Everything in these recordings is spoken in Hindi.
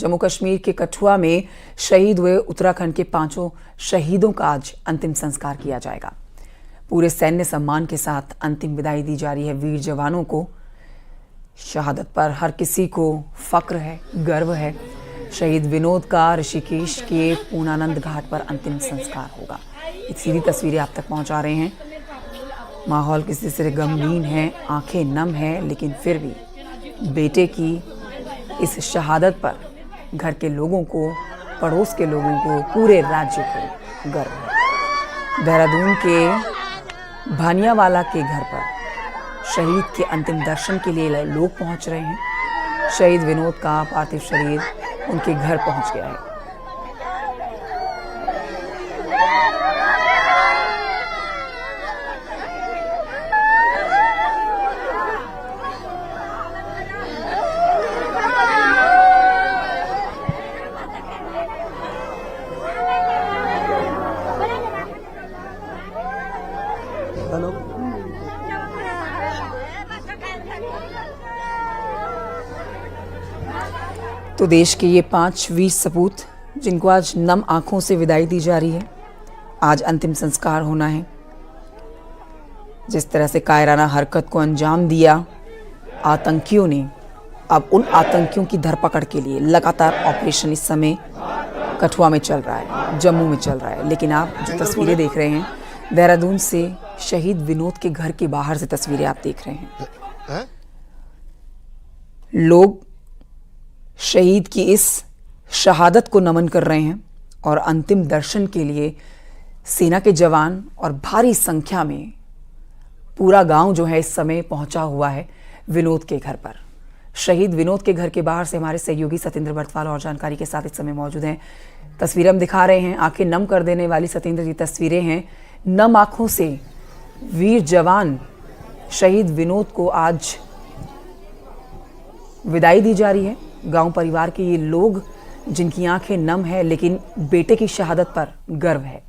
जम्मू कश्मीर के कठुआ में शहीद हुए उत्तराखंड के 5 शहीदों का आज अंतिम संस्कार किया जाएगा। पूरे सैन्य सम्मान के साथ अंतिम विदाई दी जा रही है वीर जवानों को। शहादत पर हर किसी को फक्र है, गर्व है। शहीद विनोद का ऋषिकेश के पूर्णानंद घाट पर अंतिम संस्कार होगा। एक सीधी तस्वीरें आप तक पहुंचा रहे हैं। माहौल किसी से गमगीन है, आंखें नम है, लेकिन फिर भी बेटे की इस शहादत पर घर के लोगों को, पड़ोस के लोगों को, पूरे राज्य को गर्व है। देहरादून के भानियावाला के घर पर शहीद के अंतिम दर्शन के लिए लोग पहुंच रहे हैं। शहीद विनोद का पार्थिव शरीर उनके घर पहुंच गया है। हेलो। तो देश के ये 5 वीर सपूत जिनको आज नम आंखों से विदाई दी जा रही है, आज अंतिम संस्कार होना है। जिस तरह से कायराना हरकत को अंजाम दिया आतंकियों ने, अब उन आतंकियों की धरपकड़ के लिए लगातार ऑपरेशन इस समय कठुआ में चल रहा है, जम्मू में चल रहा है। लेकिन आप जो तस्वीरें देख रहे हैं देहरादून से शहीद विनोद के घर के बाहर से तस्वीरें आप देख रहे हैं। लोग शहीद की इस शहादत को नमन कर रहे हैं और अंतिम दर्शन के लिए सेना के जवान और भारी संख्या में पूरा गांव जो है इस समय पहुंचा हुआ है विनोद के घर पर। शहीद विनोद के घर के बाहर से हमारे सहयोगी सतेंद्र बर्तवाल और जानकारी के साथ इस समय मौजूद हैं। तस्वीरें हम दिखा रहे हैं, आंखें नम कर देने वाली सतेंद्र जी तस्वीरें हैं। नम आंखों से वीर जवान शहीद विनोद को आज विदाई दी जा रही है। गांव परिवार के ये लोग जिनकी आंखें नम है, लेकिन बेटे की शहादत पर गर्व है।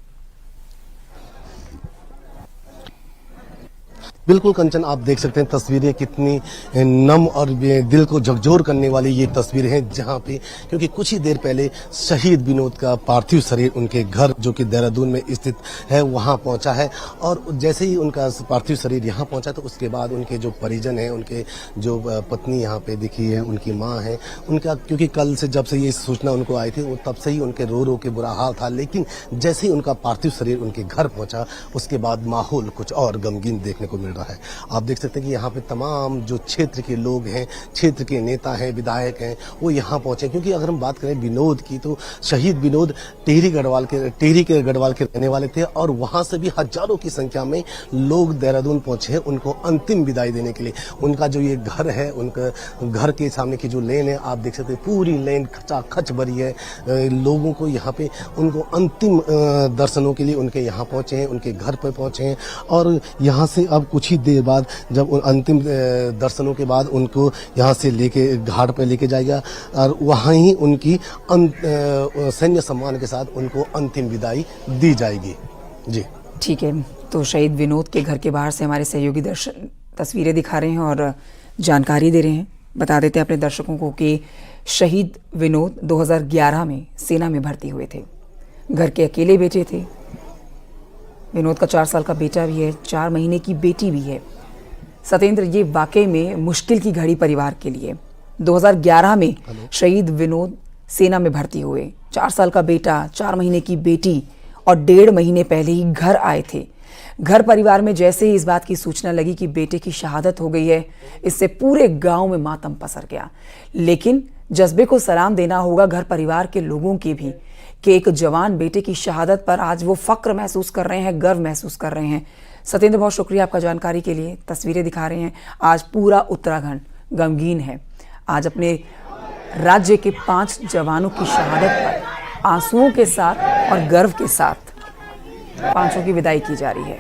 बिल्कुल कंचन, आप देख सकते हैं तस्वीरें कितनी नम और दिल को झकझोर करने वाली ये तस्वीरें हैं, जहां पे क्योंकि कुछ ही देर पहले शहीद विनोद का पार्थिव शरीर उनके घर जो कि देहरादून में स्थित है वहां पहुंचा है। और जैसे ही उनका पार्थिव शरीर यहां पहुंचा तो उसके बाद उनके जो परिजन हैं, उनके जो पत्नी यहाँ पे दिखी है, उनकी माँ है, उनका क्योंकि कल से जब से ये सूचना उनको आई थी तब से ही उनके रो रो के बुरा हाल था। लेकिन जैसे ही उनका पार्थिव शरीर उनके घर पहुंचा उसके बाद माहौल कुछ और गमगीन देखने को मिल रहा है। आप देख सकते हैं कि यहाँ पे तमाम जो क्षेत्र के लोग हैं, क्षेत्र के नेता हैं, विधायक हैं, वो यहाँ पहुंचे। क्योंकि अगर हम बात करें विनोद की तो शहीद विनोद टिहरी के गढ़वाल के रहने वाले थे और वहां से भी हजारों की संख्या में लोग देहरादून पहुंचे हैं उनको अंतिम विदाई देने के लिए। उनका जो ये घर है, उनका घर के सामने की जो लेन है, आप देख सकते हैं पूरी लेन खचाखच भरी है। लोगों को यहाँ पे उनको अंतिम दर्शनों के लिए उनके यहाँ पहुंचे हैं, उनके घर पर पहुंचे हैं। और यहाँ से अब कुछ ही देर बाद जब अंतिम दर्शनों के बाद उनको यहाँ से लेके घाट पर लेके जाएगा और वहाँ ही उनकी सैन्य सम्मान के साथ उनको अंतिम विदाई दी जाएगी। जी ठीक है, तो शहीद विनोद के घर के बाहर से हमारे सहयोगी तस्वीरें दिखा रहे हैं और जानकारी दे रहे हैं। बता देते हैं अपने दर्शकों को कि शहीद विनोद 2011 में सेना में भर्ती हुए थे। घर के अकेले बेटे थे। विनोद का 4 साल का बेटा भी है, 4 महीने की बेटी भी है। सतेंद्र, ये वाकई में मुश्किल की घड़ी परिवार के लिए। 2011 में शहीद विनोद सेना में भर्ती हुए, 4 साल का बेटा, 4 महीने की बेटी और 1.5 महीने पहले ही घर आए थे। घर परिवार में जैसे ही इस बात की सूचना लगी कि बेटे की शहादत हो गई है, इससे पूरे गांव में मातम पसर गया। लेकिन जज्बे को सलाम देना होगा घर परिवार के लोगों की भी कि एक जवान बेटे की शहादत पर आज वो फक्र महसूस कर रहे हैं, गर्व महसूस कर रहे हैं। सतेंद्र, बहुत शुक्रिया आपका जानकारी के लिए। तस्वीरें दिखा रहे हैं, आज पूरा उत्तराखंड गमगीन है। आज अपने राज्य के 5 जवानों की शहादत पर आंसुओं के साथ और गर्व के साथ 5 की विदाई की जा रही है।